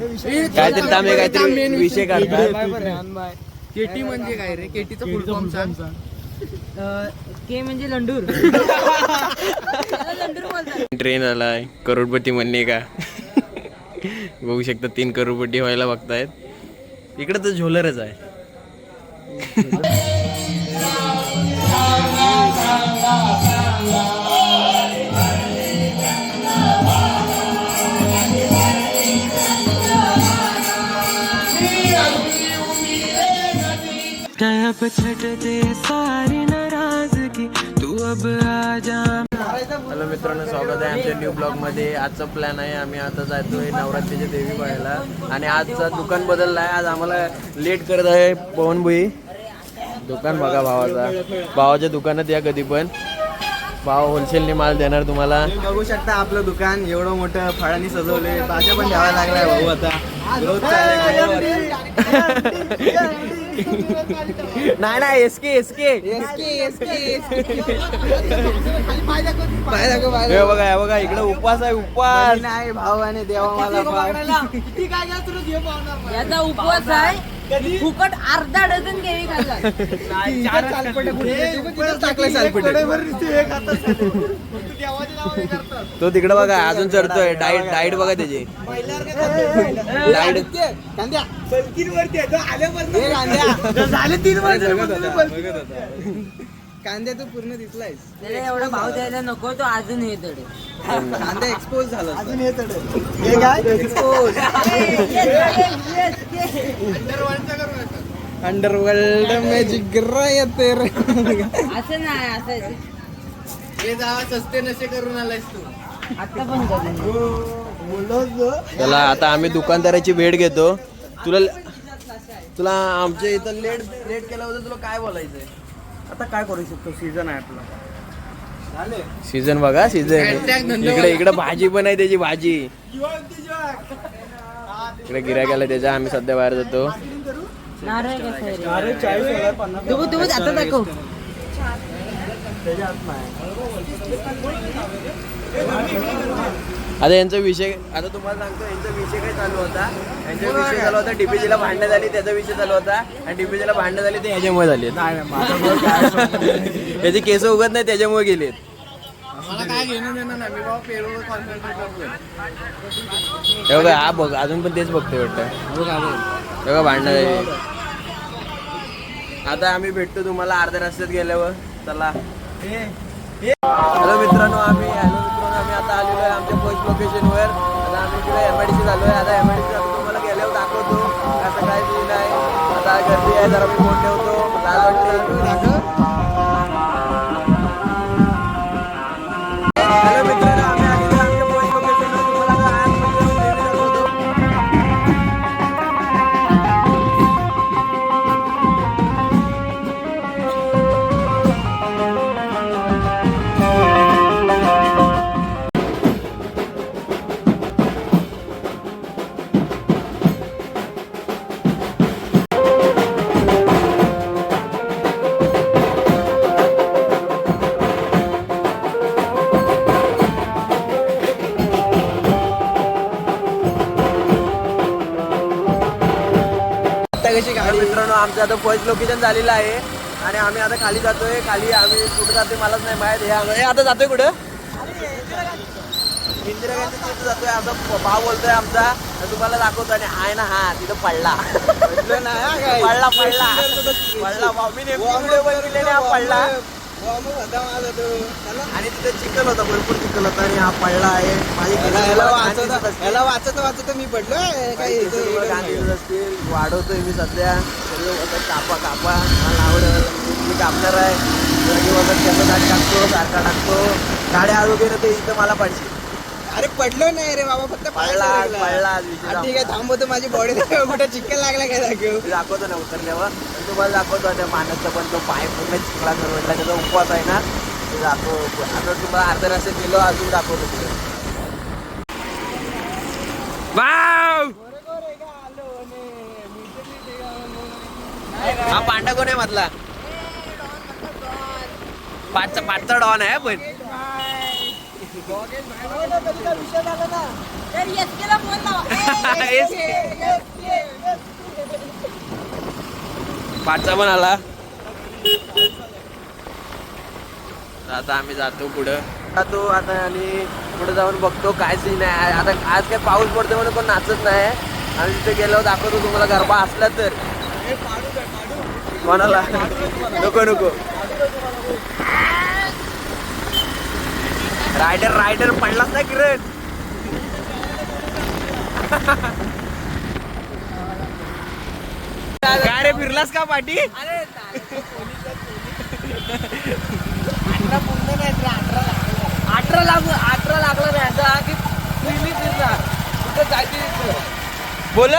काहीतरी तांबे काहीतरी विषय काढतात. केटी म्हणजे काय रे? केटीचं फुल फॉर्म सांग. के म्हणजे लंडूर. ट्रेन आलाय करोडपती म्हणणे का. बघू शकता 3 करोडपती व्हायला बघतायत. इकडे तर झोलरच आहे. हॅलो मित्रांनो, स्वागत आहे आमच्या न्यू ब्लॉग मध्ये. आजचा प्लॅन आहे, आम्ही आता जातोय नवरात्रीच्या देवी पाहायला. आणि आजचा दुकान बदलला आहे. आज आम्हाला लेट करत आहे पवनभुई. दुकान बघा भावाच्या दुकानात या कधी पण. भाव होलसेलने माल देणार तुम्हाला. बघू शकता आपलं दुकान एवढं मोठं फळांनी सजवले. भाज्या पण घ्यावा लागलाय भाऊ आता. नाही एसके बघा इकडे उपवास आहे. उपवास नाही भाऊ आणि देवा मला याचा उपवास आहे. फुकट अर्धा डझन केळी खाल्ला. तो तिकडे बघा अजून चढतोय. डाईट बघा त्याची. कांद्या तू पूर्ण दिसलाय. त्याला एवढा भाव द्यायला नको. तो अजून हे तडे कांदा एक्सपोज झाला. अजून हे काय एक्सपोज. अंडरवर्ल्ड मॅजिक येते रे. असं नाही असं. हे जावा सस्ते नशे करून आलायस तू. आता पण चला आता आम्ही दुकानदाराची भेट घेतो. तुला आमच्या इथं लेट केला होता. तुला काय बोलायचंय? आता काय करू शकतो? सीझन आहे आपला. सीझन बघा सीझन. इकडे भाजी पण आहे त्याची भाजी. इकडे गिऱ्हाईक त्याच्या. आम्ही सध्या बाहेर जातो. नारळ कसं आहे? तू आता दाखव. आता यांचा विषय आता तुम्हाला सांगतो. यांचा विषय काय चालू होता? यांचा विषय चालू होता डीपीजीला भांडणं झाली त्याचा विषय चालू होता. आणि डीपीजीला भांडणं झाली ते ह्याच्यामुळे झाली. त्याचे केस उगत नाही त्याच्यामुळे गेलेत. मला काय घेणं देणं नाही. मी बाबा पेरोल कॉन्ट्रॅक्ट करतोय. हे बघा हा बघ अजून पण तेच बघतोय वाटतं. बघा भांडणं झाली. आता आम्ही भेटतो तुम्हाला अर्ध्या रस्त्यात गेल्यावर. चला. हॅलो मित्रांनो, आम्ही आता आलेलो आहे आमच्या फर्स्ट लोकेशनवर. आता आम्ही इकडे MIDC झालो आहे. आता MIDC तुम्हाला गेल्यावर दाखवतो असं काय सीन आहे. आता गर्दी आहे जरा. मी फोन ठेवतो. लाज वाटते. हॅलो मित्रांनो, आम्ही आलेलो आमच्या फर्स्ट लोकेशनवर. तुम्हाला दाखवतो. मित्रांनो, आमचं आता फर्स्ट लोकेशन झालेलं आहे. आणि आम्ही आता खाली जातोय. खाली आम्ही कुठं जातोय मलाच नाही माहित. हे आता जातोय कुठं? इंदिरा गांधी तिथं जातोय. आता भाव बोलतोय आमचा. तर तुम्हाला दाखवतो. आणि आहे ना हा तिथं पडला भाव. मी नेमकी हा पडला. आणि तिथे चिखल होता. भरपूर चिखल होता. आणि हा पडला आहे. याला वाचत मी पडलोय. गांधी असतील वाढवतोय मी सध्या. कापा मला आवडेल. मी कापणार आहे. त्याचा दाट टाकतो सारखा टाकतो. गाड्या हळू गेलं ते इथं मला पाडशी. अरे पडलो नाही रे बाबा. फक्त पडला. ठीक आहे थांबवतो. माझी बॉडी कुठे चिखल लागला काय दाखवतो ना उतरल्यावर. तुम्हाला दाखवतो त्या माणसाचा पण तो पाय पूर्ण चिखला करून त्याचा उपवास आहे ना. ते दाखव. आता तुम्हाला अर्ध्या रस्त्यात गेलो अजून दाखवतो तुला. हा पांडा कोण आहे मधला? पाचचा डॉन आहे पण. विषय झाला ना. पाठचा पण आला. आता आम्ही जातो पुढं जातो आता आणि पुढे जाऊन बघतो काय सीन आहे. आता आज काय पाऊस पडतो म्हणून कोण नाचत नाही. आणि तिथे गेल्यावर दाखवतो तुम्हाला गरबा असला तर. कोणाला नको नको. रायडर रायडर पडलाच नाही किरण. काय रे फिरलास का पाठी. अठरा लागला नाही की पहिली फिरणार कुठं जायची. बोल.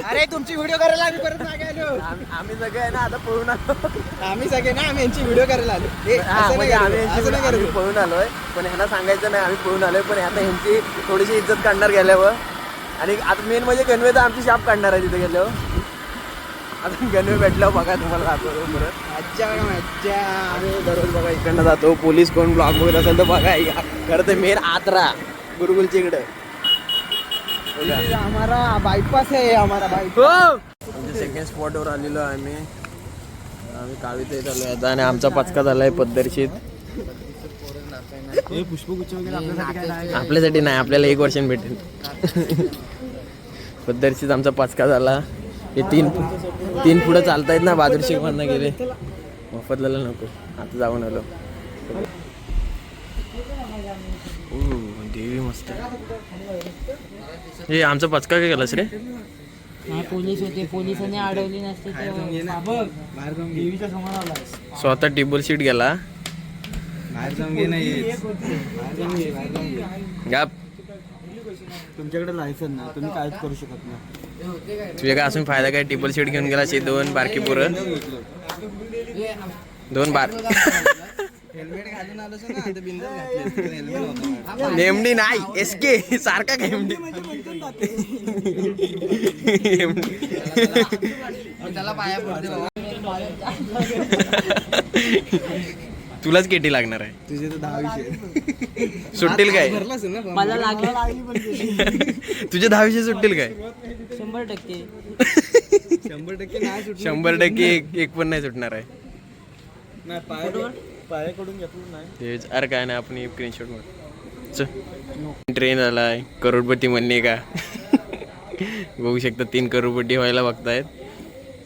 अरे तुमची व्हिडिओ करायला आम्ही परत मागे आलो. आम्ही सगळे आहे ना आता पळून आलो. आम्ही सगळे ना आम्ही यांची व्हिडिओ करायला आलो. आम्ही आम्ही पळून आलोय पण ह्यांना सांगायचं नाही आम्ही पळून आलोय. पण आता ह्यांची थोडीशी इज्जत काढणार गेल्यावर. आणि आता मेन म्हणजे गणवे तर आमची शाप काढणार आहे तिथे गेल्यावर. आता गणवे भेटल्यावर बघा तुम्हाला दाखवतो परत. मज्जा मज्जा. आम्ही दररोज बघा इकडनं जातो. पोलीस कोण ब्लॉग बघत असेल तर बघा. खरं तर मेन आत्रा गुरुकुलच्या इकडं हमारा बायपास आहे. हमारा बायपास. हो म्हणजे सेकंड स्पॉटवर आलेलो आम्ही. आम्ही काविते चालू आता आणि आमचा पचका झालाय पद्धतशीर. पुष्पगुच्छ वगैरे आपल्यासाठी नाही आपल्याला 1 वर्षाने भेटेल. पद्धतशीर आमचा पचका झाला. हे तीन पुढं चालतायत ना बहादूर शेख मधनं गेले. मोफतला नको आता जाऊन आलो. देवी मस्त. हे आमचा पचका काय केलास रे. पोलीस होते पोलिसांनी अडवली नसते देवीच्या समोर आला. स्वतः टेबल सीट गेला. बाहेर जाऊन घे नाही. गाप तुमच्याकडे लायसन नाही तुम्ही काहीच करू शकत नाही. तुझ्या काय असून फायदा काय. टेबल सीट घेऊन गेला. 2 बारकी पोरं 2 बार. हेल्मेट घालून आलोच ना आता बिंदास घातले. हेल्मेट होता नेमडी नाही एसके सारखा काय एमडी. त्याला पाया पडते बाबा. तुलाच केटी लागणार आहे. तुझे तर 10 विषय सुटतील काय. भरलास ना. मला लागली तुझे 10 विषय सुटतील काय. 100%. 100% नाही सुटणार. 100% एक पण नाही सुटणार आहे. नाही पायाकडून घेतलं नाही. तेच अरे काय नाही आपण स्क्रीनशॉट मार. ट्रेन आलाय करोडपती म्हणणे का. बघू शकता 3 करोडपती व्हायला बघतायत.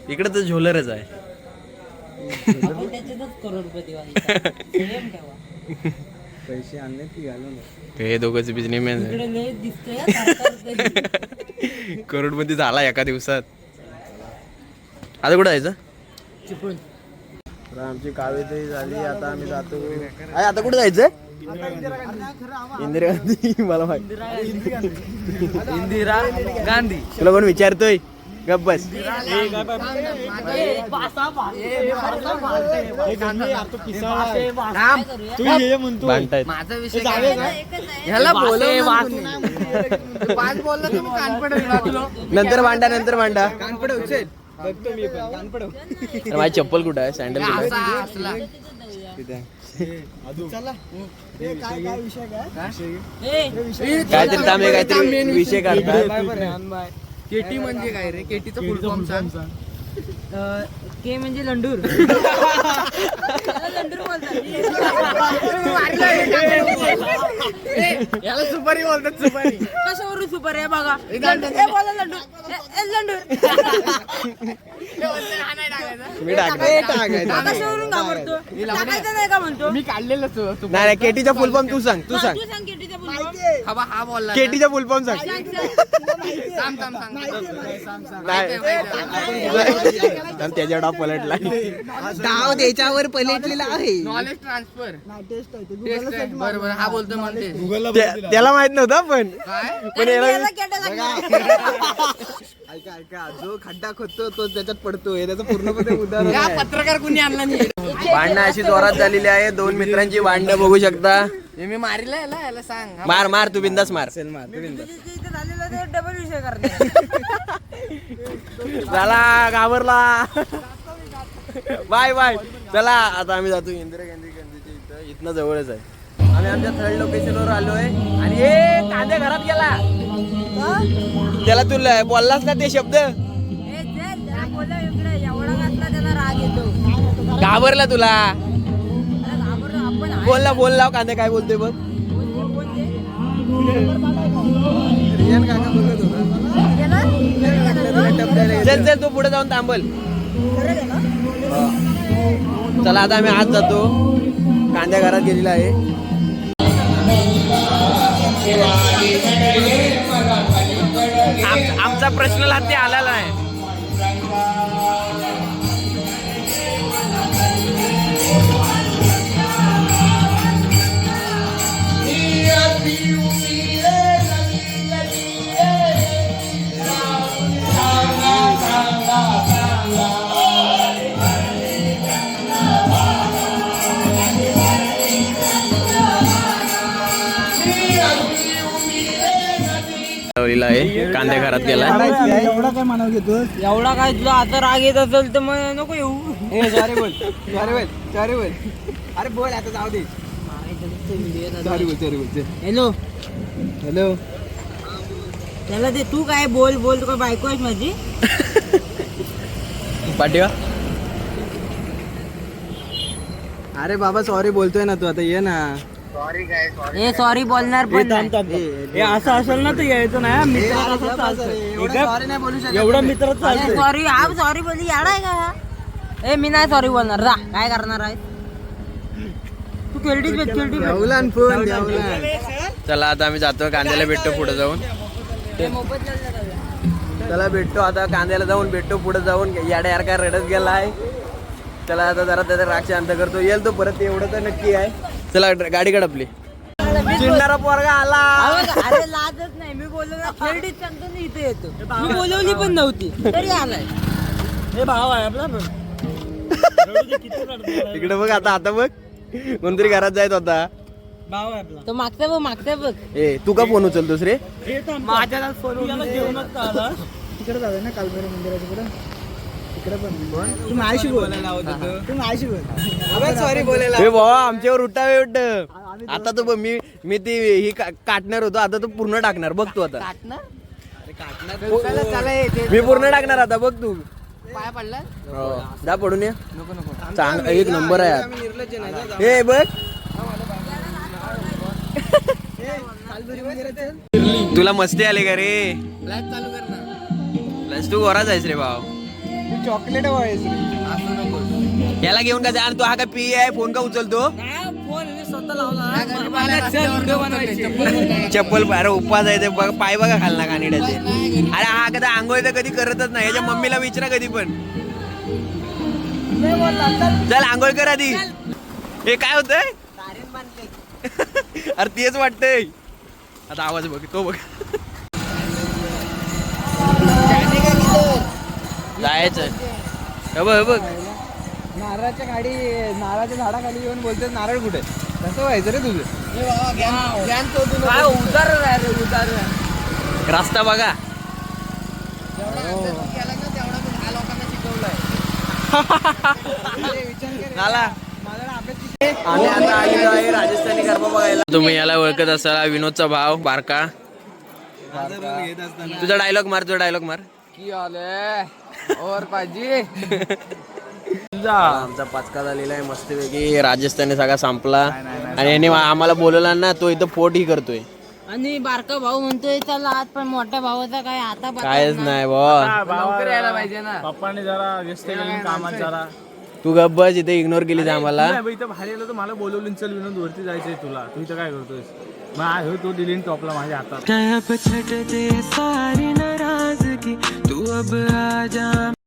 इकडे तर झोलरच आहे. करोडपती पैसे आणले की घालून. हे दोघंच बिझनेसमॅन आहे. दिसतोय. करोडपती झाला एका दिवसात. आता कुठं जायचं. चिपळूण. आमची कावेरी झाली. आता आम्ही जातो. आता कुठे जायचं. इंदिरा गांधी. मला माहिती इंदिरा गांधी. तुला कोण विचारतोय. गप बस. भांडतायत. माझा विषय ह्याला नंतर भांडा नंतर भांडा. कान पडव चल. बघतो मी पण कान पडव. माझी चप्पल कुठं आहे. सँडल कुठं आहे. चला. काय विषय काहीतरी तांबे काहीतरी विषय काढतात. केटी म्हणजे काय रे. केटीचा फुल फॉर्म सांग. के म्हणजे लंडूर. लंडूर बोलतात. याला सुपारी बोलतात. सुपारी कशावरून सुपर आहे बघा. लंडूर. मी टाकणार. कशावरून घाबरतो. टाकायचं नाही का म्हणतो. मी काढलेलं नाही केटीचा फुल फॉर्म तू सांग. तू सांग तू सांग केटीचा फुल फॉर्म. हा बोलला. केटीचा फुल फॉर्म सांग. नाही त्याच्या डाव पलटला. डाव त्याच्यावर पलटलेला आहे. Knowledge transfer. बरोबर हा बोलतो म्हणते. त्याला माहित नव्हतं पण ऐका जो खड्डा खोदतो तो त्याच्यात पडतोय. त्याचं पूर्णपणे उदाहरण आहे. पत्रकार कुणी आणला नाही. भांडणं अशी जोरात झालेली आहे. 2 मित्रांची भांडणं बघू शकता. मी मारिला याला सांग. मार तू बिंदास मार. डबल विषय करते. चला घाबरला. बाय चला आता आम्ही जातो इंदिरा गांधीच्या इथं. इथनं जवळच आहे. आम्ही आमच्या थर्ड लोकेशनवर आलोय आणि हे कांदे घरात गेला. त्याला तुला बोललास का ते शब्द? घाबरला तुला? बोल लाव कांदे काय बोलतोय बघ. रियान काका बोलत होता चल चल तू पुढे जाऊन थांबल. चला आता आम्ही आज जातो. कांद्या घरात गेलेला आहे. आमचा प्रश्न हाती आलेला आहे. आहे कांदे घरात गेला. एवढा काय म्हणाव घेतो? एवढा काय तुला आता राग येत असेल तर मग नको येऊ. सॉरी बोल. अरे बोल आता जाऊ दे. सॉरी बोल. Hello hello. त्याला ते तू काय बोल तू काय बायको आहेस माझी? पाठीवा. अरे बाबा सॉरी बोलतोय ना तू, आता ये ना. हे सॉरी बोलणार पण नाही. हे असं असेल ना तर यायचं नाही. सॉरी नाही बोलू शकत. एवढं मित्र सॉरी आप सॉरी बोलली याडा आहे का? ए मी नाही सॉरी बोलणार. जा काय करणार आहे तू? खेळटीच ठेवला ना फोन, ठेवला. चला आता आम्ही जातो. कांद्याला भेटतो पुढे जाऊन. चला भेटतो आता. कांद्याला जाऊन भेटतो पुढे जाऊन. याड्या यार काय रडत गेलाय. चला आता जरा त्याचा राग शांत करतो. येईल तो परत. एवढं तर नक्की आहे. चला गाडी काढ आपली. चिडणारा पोरगा आला. अरे लाजच नाही. मी बोललो ना खेळटीत सांगतो ना इथे येतो. मी बोलवली पण नव्हती तरी आलाय. हे भाव आहे आपला. इकडे बघ आता बघ. कोणतरी घरात जायत होता. भाव आहे आपला. तो मागचा बघ. ए तू का फोन उचलतोस रे? माझ्याला फोन घेऊनच आला. तिकडे जाऊया ना कालभैरव मंदिराच्या पुढे. तिकडे पण तू माझ्याशी बोलायला आवडत. तू माझ्याशी बोल. सॉरी बोलायला. हे भावा आमच्यावर उठावे उठ. आता तो मी ती ही काटणार होतो. आता तू पूर्ण टाकणार बघ तू. आता मी पूर्ण टाकणार आता बघ तू. पाय पडला जा पडून या. चांग एक नंबर आहे. हे बघ तुला मस्ती आली का रे? चालू कर ना. तू गोराच आहेस रे भाव. चॉकलेट याला घेऊन का जा. तू हा का पी आहे? फोन का उचलतो? चप्पल अरे उपवास आहे ते बघ. पाय बघा खालना कानिड्याचे. अरे हा कदा आंघोळ तर कधी करतच नाही. याच्या मम्मीला विचारा कधी पण. चल आंघोळ कर आधी. हे काय होतंय? अरे तेच वाटतंय. आता आवाज बघ तो बघ. जायचं बघ. नारळाच्या झाडाखाली येऊन बोलते नारळ कुठे? कसं व्हायचं रे तुझं? उदार रस्ता बघा. आला. आम्ही आता आलेलो आहे राजस्थानी गरबा बघायला. तुम्ही याला ओळखत असाल. विनोदचा भाव बारका. तुझा डायलॉग मार. की आले और पाजी. आमचा पाचका झालेला आहे मस्तपैकी. राजस्थानी सगळा संपला आणि याने आम्हाला बोलवला ना. तो इथं पोट ही करतोय. आणि बारका भाऊ म्हणतोय चला आज, पण मोठ्या भावाचा काय आता कायच नाही भावा. लवकर यायला पाहिजे ना. पप्पाने जरा व्यस्त केली कामात जरा. तू गप्प बस. इथे इग्नोर केली आम्हाला. इथं बाहेर आलो तर मला बोलवलं. चल विनोद वरती जायचंय तुला. तू इथं काय करतोयस? मग तो दिलीन टॉपला माझ्या हातात.